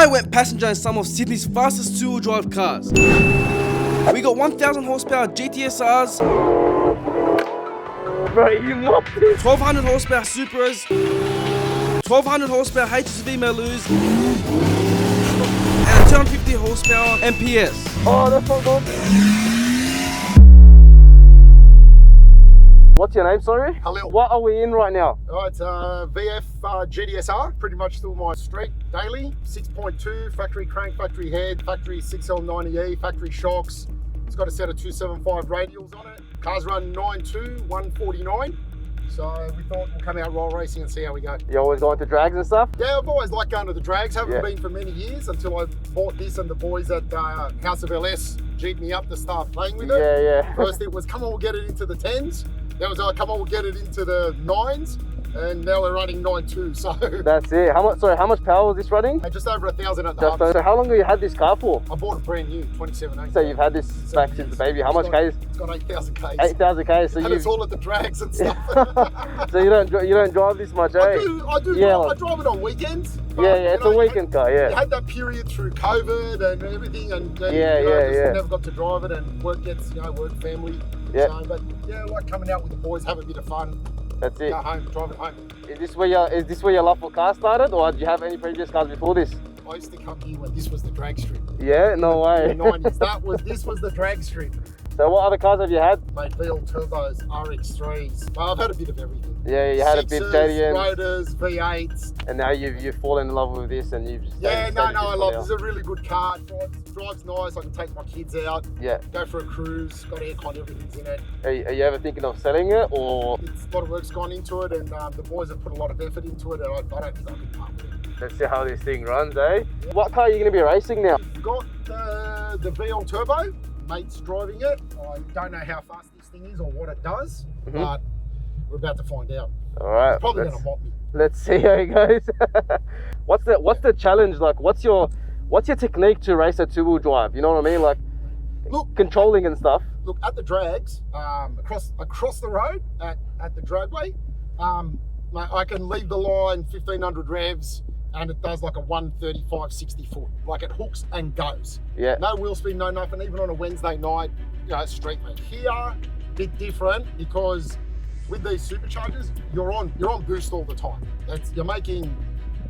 I went passenger in some of Sydney's fastest two-wheel drive cars. We got 1000 horsepower GTS-Rs, Bro, you mocked it. 1200 horsepower Supras, 1200 horsepower HSV Malus, and a 250 horsepower MPS. Oh, that's not good. What's your name, sorry? Khalil. What are we in right now? It's VF GTS-R, pretty much still my street daily. 6.2, factory crank, factory head, factory 6L90E, factory shocks. It's got a set of 275 radials on it. Cars run 9.2, 149. So we thought we'll come out roll racing and see how we go. You always going to drags and stuff? Yeah, I've always liked going to the drags. Haven't been for many years until I bought this and the boys at House of LS G'd me up to start playing with it. Yeah. First it was, come on, we'll get it into the 10s. That was, come on, we'll get it into the 9s. And now we're running 9.2, so. That's it. How much power was this running? Just over 1,000 at the Just hub. so how long have you had this car for? I bought it brand new, 2017. So you've had this back since the baby. How much Ks? It's got 8,000 Ks. 8,000 Ks. So and it's all at the drags and stuff. So you don't drive this much, eh? I do. Yeah, I drive it on weekends. But, it's a weekend car, You had that period through COVID and everything, and just never got to drive it, and work gets, work, family. Yeah. So, but yeah, I like coming out with the boys, have a bit of fun. That's it. Go home, drive it home. Is this where your love for cars started, or did you have any previous cars before this? I used to come here when this was the drag strip. Yeah, no way. In the 90s, this was the drag strip. So what other cars have you had? Mate, VL turbos, RX3s. I've had a bit of everything. Yeah, you had Sixes, a bit JDM. Rotors, V8s. And now you've fallen in love with this, and you've just I love it. This is a really good car. Drives nice. I can take my kids out. Yeah. Go for a cruise. Got aircon. Everything's in it. Are you ever thinking of selling it, or? It's a lot of work's gone into it, and the boys have put a lot of effort into it, and I don't think I can part with it. Let's see how this thing runs, eh? Yeah. What car are you going to be racing now? We've got the VL Turbo. Mate's driving it. I don't know how fast this thing is or what it does, but we're about to find out. All right. It's probably going to mop me. Let's see how it goes. What's the challenge like? What's your technique to race a two-wheel drive? You know what I mean? Like, look, controlling and stuff. Look, at the drags, across the road at the dragway, I can leave the line 1500 revs, and it does like a 135, 60 foot. Like, it hooks and goes. Yeah. No wheel spin, no nothing. Even on a Wednesday night, street mate. Here, bit different, because with these superchargers, you're on boost all the time. You're making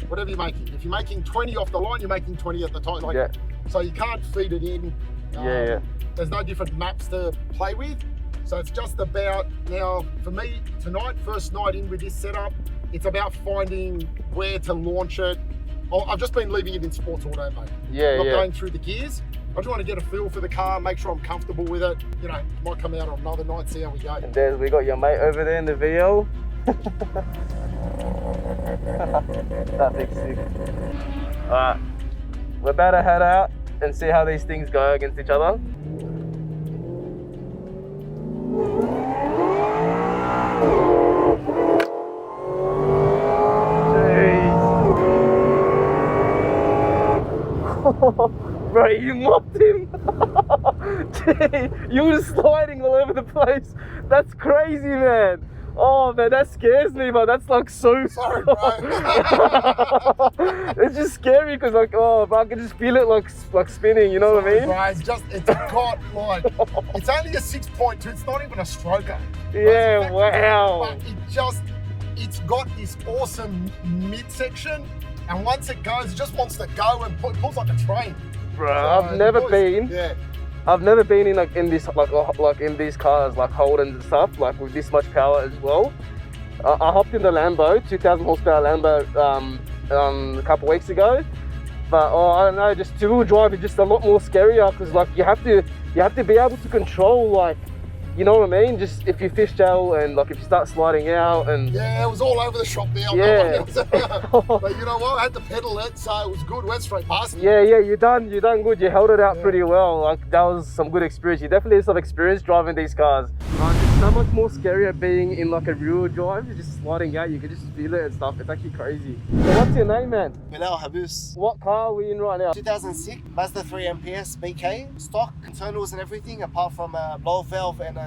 whatever you're making. If you're making 20 off the line, you're making 20 at the time. So you can't feed it in. There's no different maps to play with. So it's just about, now for me tonight, first night in with this setup, it's about finding where to launch it. I've just been leaving it in sports auto mode. Not going through the gears. I just want to get a feel for the car, make sure I'm comfortable with it. Might come out on another night, see how we go. And there's, we got your mate over there in the VL. That thing's sick. Alright, we're about to head out and see how these things go against each other. Bro, you mopped him. You were sliding all over the place. That's crazy, man. Oh man, that scares me, but that's like so. Sorry, bro. It's just scary because bro, I can just feel it like spinning. You know what I mean? Bro, it's got like, it's only a 6.2. It's not even a stroker. Yeah, wow. But it's got this awesome midsection, and once it goes, it just wants to go and pulls like a train. Bro, I've never been in in this in these cars like Holdens and stuff like with this much power as well. I hopped in the Lambo, 2000 horsepower Lambo, a couple weeks ago, but I don't know, just two-wheel drive is just a lot more scarier because like you have to be able to control, like, you know what I mean? Just if you fishtail and like if you start sliding out and... Yeah, it was all over the shop there. Yeah. But you know what? I had to pedal it, so it was good. Went straight past me. Yeah, you done good. You held it out pretty well. Like, that was some good experience. You definitely have some experience driving these cars. It's so much more scarier being in like a rear drive. You're just sliding out, you can just feel it and stuff. It's actually crazy. So what's your name, man? Bilal Habus. What car are we in right now? 2006 Mazda 3 MPS BK, stock internals and everything apart from a blow valve and a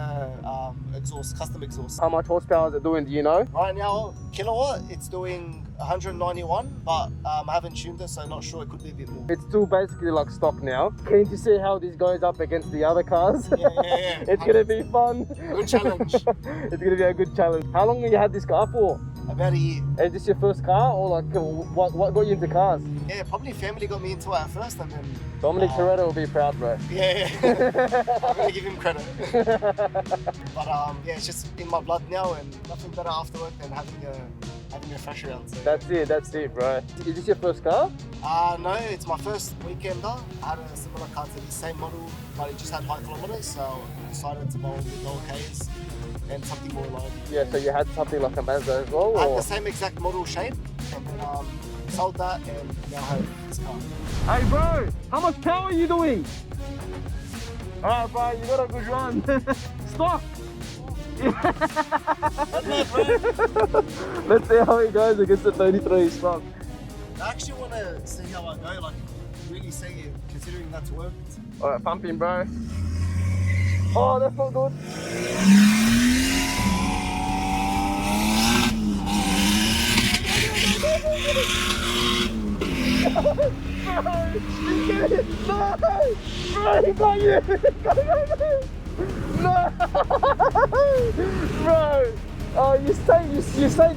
exhaust, custom exhaust. How much horsepower is it doing, do you know? Right now, kilowatt, it's doing 191, but I haven't tuned it, so not sure. It could be a bit more. It's still basically like stock now. Keen to see how this goes up against the other cars. Yeah. It's gonna be fun. Good challenge. It's gonna be a good challenge. How long have you had this car for? About a year. Is this your first car, or like what got you into cars? Yeah, probably family got me into it at first, and then Dominic Toretto will be proud, bro. yeah. I'm gonna give him credit. But yeah, it's just in my blood now, and nothing better after work than having a fresh around. So. That's it, bro. Is this your first car? No, it's my first weekender. I had a similar car to the same model, but it just had high kilometers, so I decided to buy one with lower Ks and something more reliable. Yeah, so you had something like a Mazda as well? I had or? the same exact model shape, and then sold that, and now I have this car. Hey bro, how much power are you doing? Alright bro, you got a good run. Stop! Let's see how it goes against the 33 stock. I actually want to see how I go, like really see it, considering that's worked. Alright, pumping bro. Oh, that's not good. No! Bro! Oh, you stayed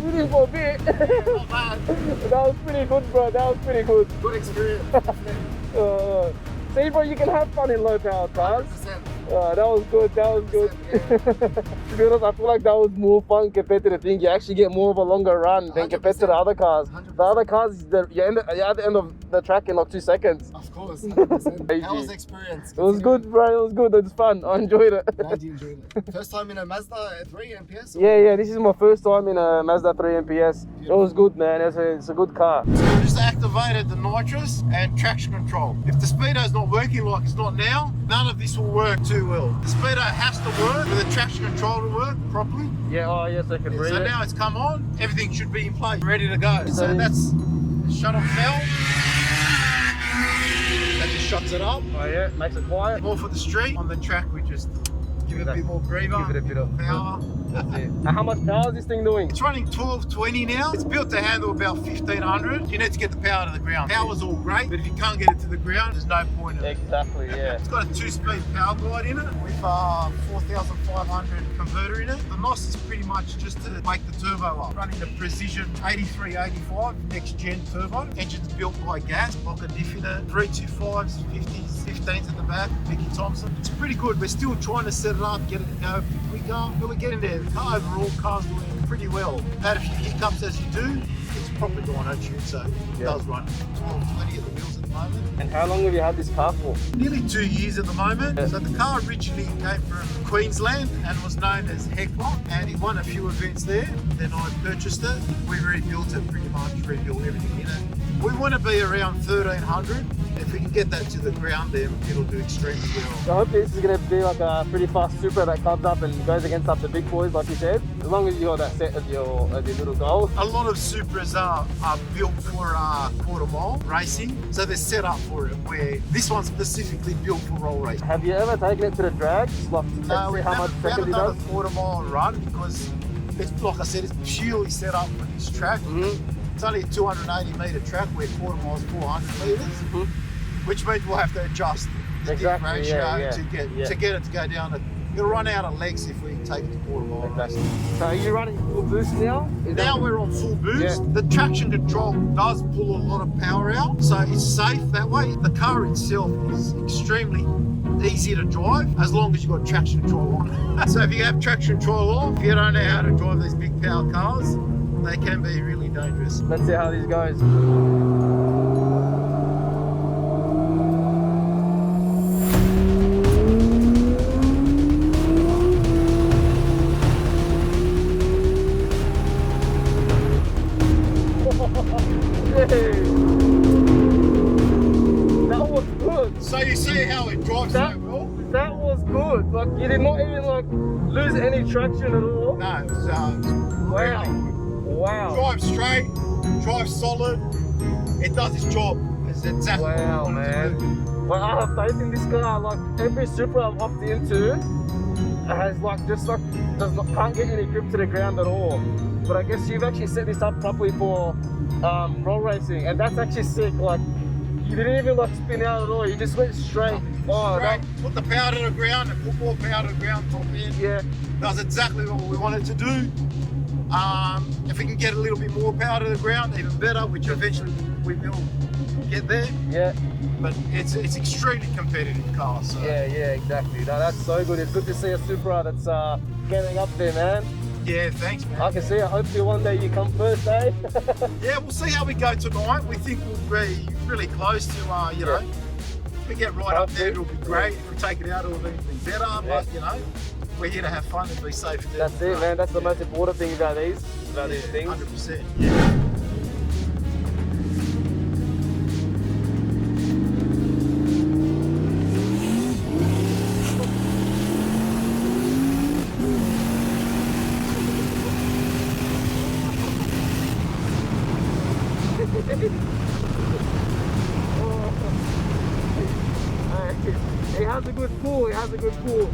with him for a bit. Yeah, not bad. That was pretty good, bro. That was pretty good. Good experience. See, bro, you can have fun in low power cars. 100%. That was good. That was good. To be honest, I feel like that was more fun compared to the thing. You actually get more of a longer run than compared to the other cars. 100%. The other cars, you're at the end of the track in like 2 seconds. Of course, 100%. How was the experience? It was good, bro. It was good. It was fun. I enjoyed it. Glad you enjoyed it. First time in a Mazda 3 MPS? Yeah. This is my first time in a Mazda 3 MPS. It was good, man. It's a good car. So we just activated the nitrous and traction control. If the speedo's not working like it's not now, none of this will work too well. The speedo has to work for the traction control to work properly. Yeah, oh yes, I can read So it. now it's come on, everything should be in place, ready to go. So that's shut off valve. That just shuts it up. Oh yeah, makes it quiet. More for the street. On the track, we just give it a bit more breather, Give it a bit of power. That's it. Now, how much power is this thing doing? It's running 1220 now. It's built to handle about 1500. You need to get the power to the ground. Power's all great, but if you can't get it to the ground, there's no point in it. Exactly, yeah. It's got a 2-speed power glide in it with a 4500 converter in it. The NOS is pretty much just to make the turbo up. Running the Precision 8385 next gen turbo. Engine's built by gas, locker diff in it, 325s, 50s, 15s at the back, Mickey Thompson. It's pretty good. We're still trying to set it up, get it to go quicker, but we're getting there. The car overall, car's doing pretty well. Had a few hiccups as you do. It's proper dyno tune, so it does run 1220 at the wheels at the moment. And how long have you had this car for? Nearly 2 years at the moment. Yeah. So the car originally came from Queensland and was known as Heckler, and it won a few events there. Then I purchased it. We rebuilt it pretty much, rebuilt everything in it. We want to be around 1300. If we can get that to the ground, then it'll do extremely well. So hopefully this is going to be like a pretty fast Supra that comes up and goes against up the big boys, like you said. As long as you got that set as your little goal. A lot of Supras are built for quarter mile racing, so they're set up for it, where this one's specifically built for roll racing. Have you ever taken it to the drags? Like, No, we how much haven't seconds it done does? a quarter mile run because it's, like I said, it's purely set up for this track. It's only a 280 metre track where quarter mile's 400 metres, which means we'll have to adjust the diff ratio to get it to go down. It'll run out of legs if we take it to quarter mile. Exactly. So are you running full boost now? Now we're on full boost. The traction control does pull a lot of power out, so it's safe that way. The car itself is extremely easy to drive as long as you've got traction control on. So if you have traction control off, if you don't know how to drive these big power cars, they can be really dangerous. Let's see how this goes. That was good. So you see how it drives so well? That was good. Like you did not even like lose any traction at all. No, it was really good. Wow. Drive straight, drive solid. It does its job. It's exactly Wow, what it wants to do. man. Like I have faith in this car. Like every Supra I've hopped into has can't get any grip to the ground at all. But I guess you've actually set this up properly for roll racing, and that's actually sick. Like, you didn't even like spin out at all. You just went straight. Oh, Right. Put the power to the ground and put more power to the ground, top end. yeah. Does exactly what we wanted to do. If we can get a little bit more power to the ground, even better, which eventually we will get there. Yeah. But it's extremely competitive car. So. Yeah, exactly. No, that's so good. It's good to see a Supra that's getting up there, man. Yeah, thanks, man. I can see it. Hopefully one day you come first, eh? Yeah, we'll see how we go tonight. We think we'll be really close to, you know, if we get right up there, it'll be great. If we take it out, it'll be even better. But, you know, we're here to have fun and be safe. That's it, man. That's the most important thing about these things. 100%. Yeah. He has a good pull.